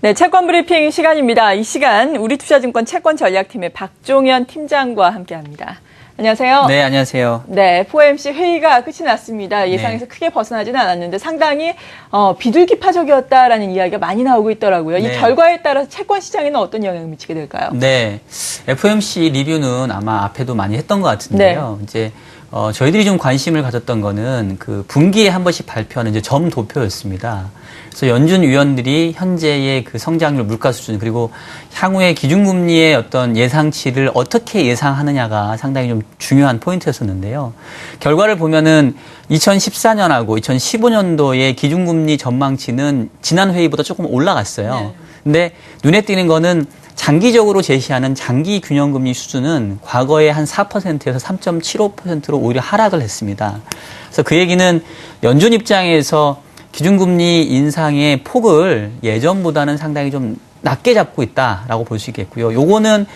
네, 채권 브리핑 시간입니다. 이 시간 우리투자증권 채권전략팀의 박종현 팀장과 함께합니다. 안녕하세요. 네, 안녕하세요. 네, FOMC 회의가 끝이 났습니다. 예상에서 크게 벗어나지는 않았는데 상당히 비둘기파적이었다라는 이야기가 많이 나오고 있더라고요. 이 결과에 따라서 채권 시장에는 어떤 영향을 미치게 될까요? 네, FOMC 리뷰는 아마 앞에도 많이 했던 것 같은데요. 이제 저희들이 좀 관심을 가졌던 거는 그 분기에 한 번씩 발표하는 이제 점도표였습니다. 그래서 연준 위원들이 현재의 그 성장률, 물가 수준, 그리고 향후의 기준금리의 어떤 예상치를 어떻게 예상하느냐가 상당히 좀 중요한 포인트였었는데요. 결과를 보면은 2014년하고 2015년도의 기준금리 전망치는 지난 회의보다 조금 올라갔어요. 네. 근데 눈에 띄는 거는 장기적으로 제시하는 장기 균형금리 수준은 과거에 한 4%에서 3.75%로 오히려 하락을 했습니다. 그래서 그 얘기는 연준 입장에서 기준금리 인상의 폭을 예전보다는 상당히 좀 낮게 잡고 있다라고 볼 수 있겠고요. 요거는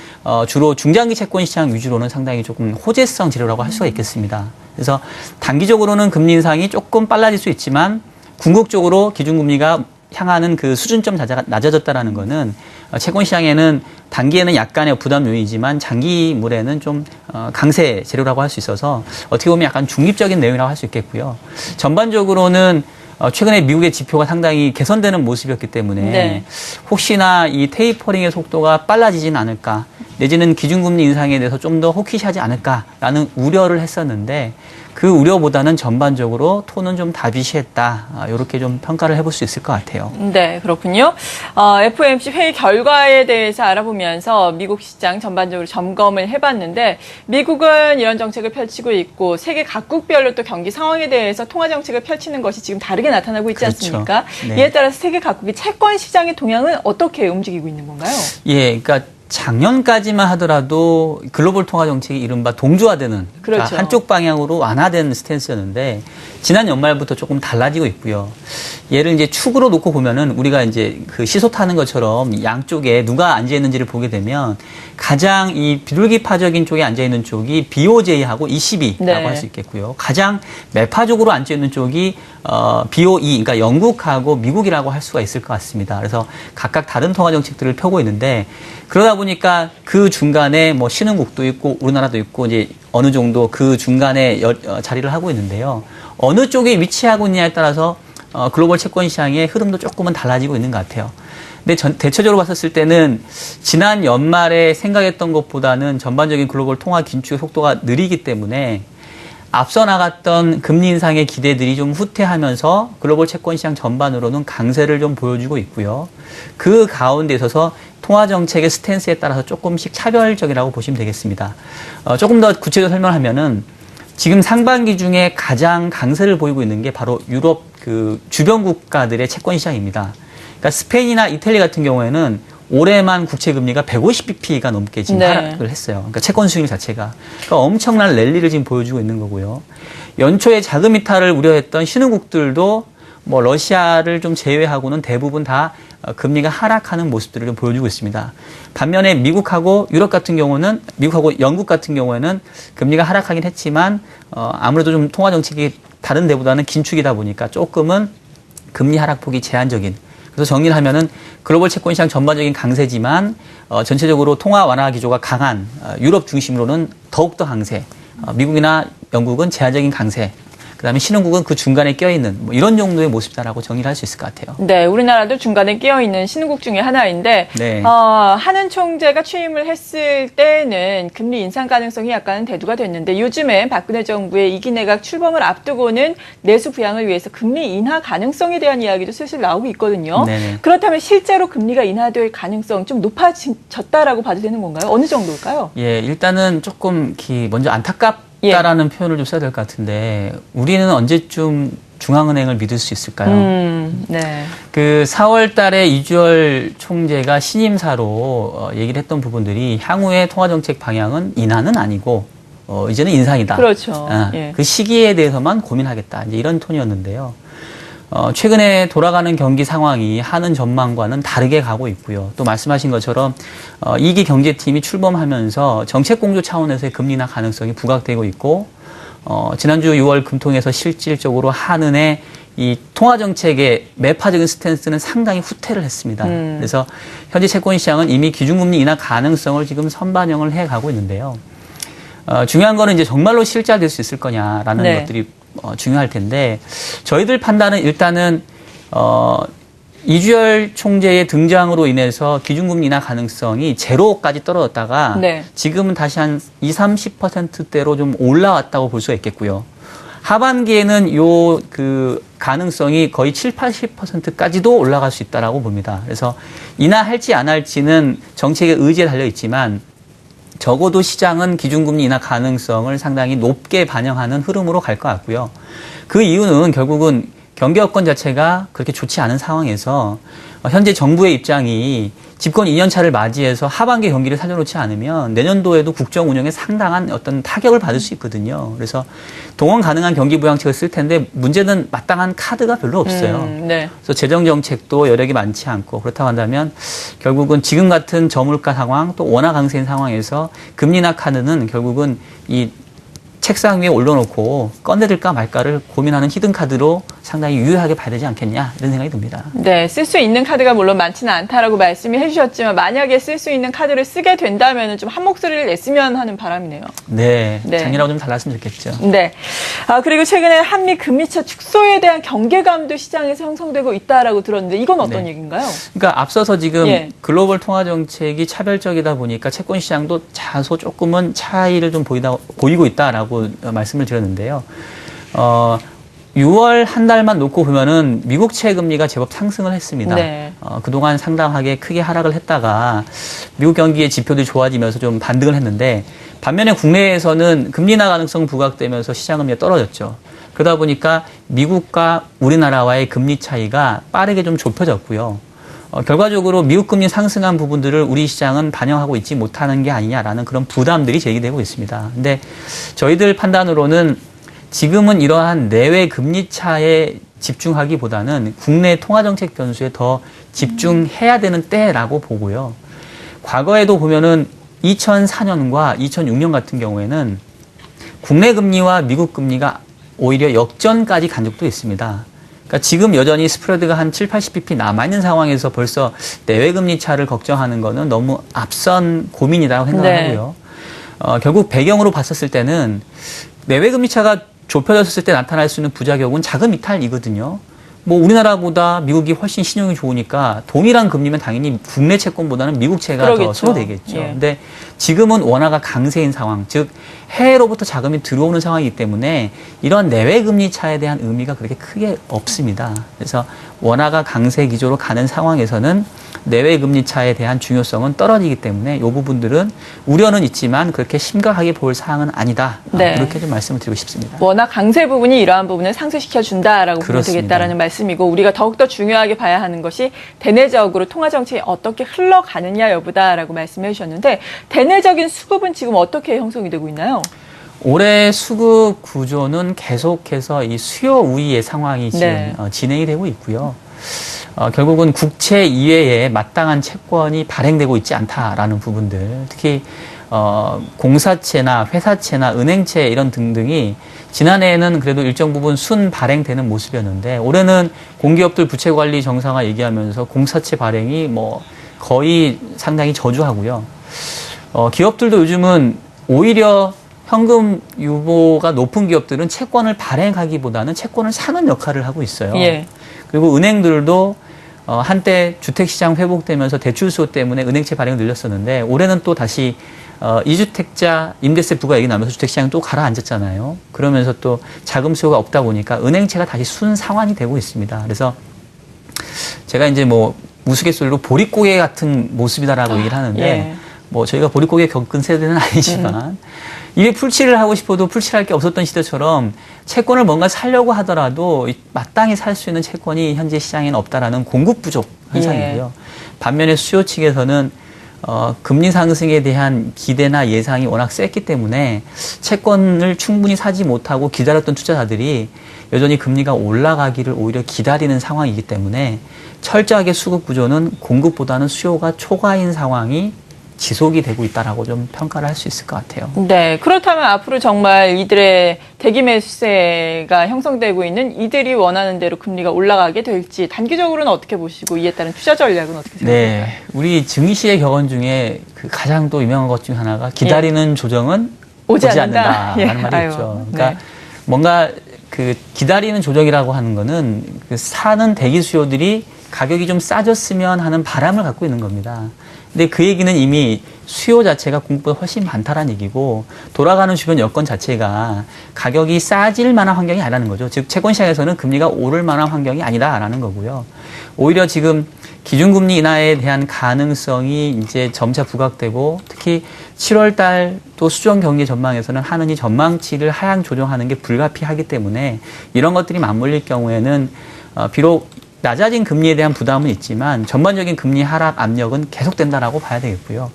주로 중장기 채권 시장 위주로는 상당히 조금 호재성 재료라고 할 수가 있겠습니다. 그래서 단기적으로는 금리 인상이 조금 빨라질 수 있지만 궁극적으로 기준금리가 향하는 그 수준 좀 낮아졌다라는 거는 채권 시장에는 단기에는 약간의 부담 요인이지만 장기물에는 좀 강세 재료라고 할 수 있어서 어떻게 보면 약간 중립적인 내용이라고 할 수 있겠고요. 전반적으로는 최근에 미국의 지표가 상당히 개선되는 모습이었기 때문에 혹시나 이 테이퍼링의 속도가 빨라지진 않을까 내지는 기준금리 인상에 대해서 좀 더 호키시하지 않을까라는 우려를 했었는데 그 우려보다는 전반적으로 톤은 좀 다비시했다. 이렇게 좀 평가를 해볼 수 있을 것 같아요. 네, 그렇군요. FOMC 회의 결과에 대해서 알아보면서 미국 시장 전반적으로 점검을 해봤는데 미국은 이런 정책을 펼치고 있고 세계 각국별로 또 경기 상황에 대해서 통화 정책을 펼치는 것이 지금 다르게 나타나고 있지 않습니까? 네. 이에 따라서 세계 각국의 채권 시장의 동향은 어떻게 움직이고 있는 건가요? 예, 그러니까 작년까지만 하더라도 글로벌 통화 정책이 이른바 동조화되는 그러니까 한쪽 방향으로 완화된 스탠스였는데 지난 연말부터 조금 달라지고 있고요. 얘를 이제 축으로 놓고 보면은 우리가 이제 그 시소 타는 것처럼 양쪽에 누가 앉아 있는지를 보게 되면 가장 이 비둘기파적인 쪽에 앉아 있는 쪽이 BOJ하고 ECB라고 할 수 있겠고요. 가장 매파적으로 앉아 있는 쪽이 BOE, 그러니까 영국하고 미국이라고 할 수가 있을 것 같습니다. 그래서 각각 다른 통화 정책들을 펴고 있는데 그러다 보니까 그 중간에 뭐 신흥국도 있고 우리나라도 있고 이제 어느 정도 그 중간에 자리를 하고 있는데요. 어느 쪽에 위치하고 있느냐에 따라서 글로벌 채권 시장의 흐름도 조금은 달라지고 있는 것 같아요. 근데 대체적으로 봤었을 때는 지난 연말에 생각했던 것보다는 전반적인 글로벌 통화 긴축의 속도가 느리기 때문에 앞서 나갔던 금리 인상의 기대들이 좀 후퇴하면서 글로벌 채권 시장 전반으로는 강세를 좀 보여주고 있고요. 그 가운데 있어서 통화 정책의 스탠스에 따라서 조금씩 차별적이라고 보시면 되겠습니다. 조금 더 구체적으로 설명하면은 지금 상반기 중에 가장 강세를 보이고 있는 게 바로 유럽 그 주변 국가들의 채권 시장입니다. 그러니까 스페인이나 이탈리 같은 경우에는 올해만 국채 금리가 150bp가 넘게 지금 하락을 했어요. 그러니까 채권 수익률 자체가. 그러니까 엄청난 랠리를 지금 보여주고 있는 거고요. 연초에 자금 이탈을 우려했던 신흥국들도 뭐 러시아를 좀 제외하고는 대부분 다 금리가 하락하는 모습들을 좀 보여주고 있습니다. 반면에 미국하고 유럽 같은 경우는 미국하고 영국 같은 경우에는 금리가 하락하긴 했지만 아무래도 좀 통화 정책이 다른 데보다는 긴축이다 보니까 조금은 금리 하락폭이 제한적인. 그래서 정리를 하면은 글로벌 채권 시장 전반적인 강세지만 전체적으로 통화 완화 기조가 강한 유럽 중심으로는 더욱더 강세. 미국이나 영국은 제한적인 강세. 그다음에 신흥국은 그 중간에 껴있는 뭐 이런 정도의 모습이다라고 정리를 할 수 있을 것 같아요. 네, 우리나라도 중간에 끼어있는 신흥국 중에 하나인데 한은 총재가 취임을 했을 때는 금리 인상 가능성이 약간 대두가 됐는데 요즘에 박근혜 정부의 2기 내각 출범을 앞두고는 내수 부양을 위해서 금리 인하 가능성에 대한 이야기도 슬슬 나오고 있거든요. 네네. 그렇다면 실제로 금리가 인하될 가능성 좀 높아졌다라고 봐도 되는 건가요? 어느 정도일까요? 예, 일단은 조금 먼저 안타깝다라는 표현을 좀 써야 될 것 같은데 우리는 언제쯤 중앙은행을 믿을 수 있을까요? 네. 그 4월 달에 이주열 총재가 신임사로 얘기를 했던 부분들이 향후의 통화정책 방향은 인하는 아니고 이제는 인상이다. 그렇죠. 그 시기에 대해서만 고민하겠다. 이제 이런 톤이었는데요. 최근에 돌아가는 경기 상황이 하는 전망과는 다르게 가고 있고요. 또 말씀하신 것처럼 2기 경제팀이 출범하면서 정책 공조 차원에서의 금리 인하 가능성이 부각되고 있고 지난주 6월 금통에서 실질적으로 한은의 이 통화정책의 매파적인 스탠스는 상당히 후퇴를 했습니다. 그래서 현재 채권시장은 이미 기준금리 인하 가능성을 지금 선반영을 해가고 있는데요. 중요한 거는 이제 정말로 실자될 수 있을 거냐라는 네. 것들이 중요할 텐데 저희들 판단은 일단은 이주열 총재의 등장으로 인해서 기준금리 인하 가능성이 제로까지 떨어졌다가 네. 지금은 다시 한 20-30%대로 좀 올라왔다고 볼 수가 있겠고요. 하반기에는 그 가능성이 거의 70-80%까지도 올라갈 수 있다라고 봅니다. 그래서 인하할지 안 할지는 정책의 의지에 달려 있지만 적어도 시장은 기준금리 인하 가능성을 상당히 높게 반영하는 흐름으로 갈 것 같고요. 그 이유는 결국은 경기 여건 자체가 그렇게 좋지 않은 상황에서 현재 정부의 입장이 집권 2년 차를 맞이해서 하반기 경기를 살려놓지 않으면 내년도에도 국정 운영에 상당한 어떤 타격을 받을 수 있거든요. 그래서 동원 가능한 경기 부양책을 쓸 텐데 문제는 마땅한 카드가 별로 없어요. 네. 그래서 재정 정책도 여력이 많지 않고 그렇다고 한다면 결국은 지금 같은 저물가 상황 또 원화 강세인 상황에서 금리 인하 카드는 결국은 이 책상 위에 올려놓고 꺼내들까 말까를 고민하는 히든카드로 상당히 유효하게 봐야 되지 않겠냐 이런 생각이 듭니다. 네, 쓸 수 있는 카드가 물론 많지는 않다라고 말씀을 해주셨지만 만약에 쓸 수 있는 카드를 쓰게 된다면 좀 한 목소리를 냈으면 하는 바람이네요. 네, 네. 작년하고 좀 달랐으면 좋겠죠. 네. 그리고 최근에 한미 금리차 축소에 대한 경계감도 시장에서 형성되고 있다라고 들었는데 이건 어떤 네. 얘기인가요? 그러니까 앞서서 지금 예. 글로벌 통화 정책이 차별적이다 보니까 채권 시장도 다소 조금은 차이를 좀 보이고 있다라고 말씀을 드렸는데요. 6월 한 달만 놓고 보면은 미국채 금리가 제법 상승을 했습니다. 네. 그동안 상당하게 크게 하락을 했다가 미국 경기의 지표들이 좋아지면서 좀 반등을 했는데 반면에 국내에서는 금리 인하 가능성 부각되면서 시장 금리가 떨어졌죠. 그러다 보니까 미국과 우리나라와의 금리 차이가 빠르게 좀 좁혀졌고요. 결과적으로 미국 금리 상승한 부분들을 우리 시장은 반영하고 있지 못하는 게 아니냐라는 그런 부담들이 제기되고 있습니다. 근데 저희들 판단으로는 지금은 이러한 내외 금리 차에 집중하기보다는 국내 통화정책 변수에 더 집중해야 되는 때라고 보고요. 과거에도 보면은 2004년과 2006년 같은 경우에는 국내 금리와 미국 금리가 오히려 역전까지 간 적도 있습니다. 그러니까 지금 여전히 스프레드가 한 70-80bp 남아있는 상황에서 벌써 내외 금리 차를 걱정하는 거는 너무 앞선 고민이라고 생각하고요. 네. 결국 배경으로 봤었을 때는 내외 금리 차가 좁혀졌을 때 나타날 수 있는 부작용은 자금 이탈이거든요. 뭐 우리나라보다 미국이 훨씬 신용이 좋으니까 동일한 금리면 당연히 국내 채권보다는 미국 채가 그러겠죠. 더 선호되겠죠. 예. 근데 지금은 원화가 강세인 상황, 즉 해외로부터 자금이 들어오는 상황이기 때문에 이런 내외 금리 차에 대한 의미가 그렇게 크게 없습니다. 그래서 원화가 강세 기조로 가는 상황에서는 내외 금리 차에 대한 중요성은 떨어지기 때문에 이 부분들은 우려는 있지만 그렇게 심각하게 볼 사항은 아니다. 네. 그렇게 좀 말씀을 드리고 싶습니다. 워낙 강세 부분이 이러한 부분을 상쇄시켜준다라고 보면 그렇습니다. 되겠다라는 말씀이고 우리가 더욱더 중요하게 봐야 하는 것이 대내적으로 통화정책이 어떻게 흘러가느냐 여부다라고 말씀해 주셨는데 대내적인 수급은 지금 어떻게 형성이 되고 있나요? 올해 수급 구조는 계속해서 이 수요 우위의 상황이 지금 네. 진행이 되고 있고요. 결국은 국채 이외에 마땅한 채권이 발행되고 있지 않다라는 부분들, 특히 공사채나 회사채나 은행채 이런 등등이 지난해에는 그래도 일정 부분 순 발행되는 모습이었는데 올해는 공기업들 부채 관리 정상화 얘기하면서 공사채 발행이 뭐 거의 상당히 저조하고요. 기업들도 요즘은 오히려 현금 유보가 높은 기업들은 채권을 발행하기보다는 채권을 사는 역할을 하고 있어요. 예. 그리고 은행들도 한때 주택시장 회복되면서 대출 수요 때문에 은행채 발행을 늘렸었는데 올해는 또 다시 2주택자 임대세 부과 얘기 나면서 주택시장이 또 가라앉았잖아요. 그러면서 또 자금 수요가 없다 보니까 은행채가 다시 순 상환이 되고 있습니다. 그래서 제가 이제 뭐 우스갯소리로 보릿고개 같은 모습이다라고 얘기를 하는데 예. 뭐 저희가 보릿고개 겪은 세대는 아니지만 이게 풀칠을 하고 싶어도 풀칠할 게 없었던 시대처럼 채권을 뭔가 사려고 하더라도 마땅히 살 수 있는 채권이 현재 시장에는 없다라는 공급 부족 현상이고요. 예. 반면에 수요 측에서는 금리 상승에 대한 기대나 예상이 워낙 셌기 때문에 채권을 충분히 사지 못하고 기다렸던 투자자들이 여전히 금리가 올라가기를 오히려 기다리는 상황이기 때문에 철저하게 수급 구조는 공급보다는 수요가 초과인 상황이 지속이 되고 있다라고 좀 평가를 할 수 있을 것 같아요. 네, 그렇다면 앞으로 정말 이들의 대기 매수세가 형성되고 있는 이들이 원하는 대로 금리가 올라가게 될지 단기적으로는 어떻게 보시고 이에 따른 투자 전략은 어떻게 생각하세요? 네, 우리 증시의 격언 중에 그 가장 또 유명한 것 중에 하나가 기다리는 조정은 오지 않는다라는 말이 있죠. 그러니까 뭔가 그 기다리는 조정이라고 하는 거는 그 사는 대기 수요들이 가격이 좀 싸졌으면 하는 바람을 갖고 있는 겁니다. 근데 그 얘기는 이미 수요 자체가 공급보다 훨씬 많다라는 얘기고 돌아가는 주변 여건 자체가 가격이 싸질 만한 환경이 아니라는 거죠. 즉 채권 시장에서는 금리가 오를 만한 환경이 아니다라는 거고요. 오히려 지금 기준금리 인하에 대한 가능성이 이제 점차 부각되고 특히 7월 달 또 수정 경기 전망에서는 하느니 전망치를 하향 조정하는 게 불가피하기 때문에 이런 것들이 맞물릴 경우에는 비록 낮아진 금리에 대한 부담은 있지만 전반적인 금리 하락 압력은 계속된다라고 봐야 되겠고요.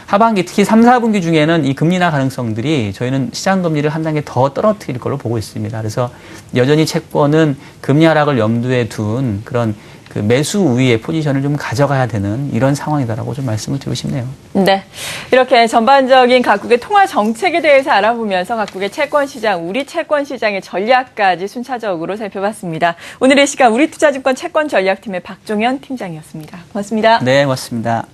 하반기 특히 3, 4분기 중에는 이 금리 인하 가능성들이 저희는 시장 금리를 한 단계 더 떨어뜨릴 걸로 보고 있습니다. 그래서 여전히 채권은 금리 하락을 염두에 둔 그런 그 매수 우위의 포지션을 좀 가져가야 되는 이런 상황이다라고 좀 말씀을 드리고 싶네요. 네. 이렇게 전반적인 각국의 통화 정책에 대해서 알아보면서 각국의 채권 시장, 우리 채권 시장의 전략까지 순차적으로 살펴봤습니다. 오늘의 시간 우리투자증권 채권 전략팀의 박종현 팀장이었습니다. 고맙습니다. 네, 고맙습니다.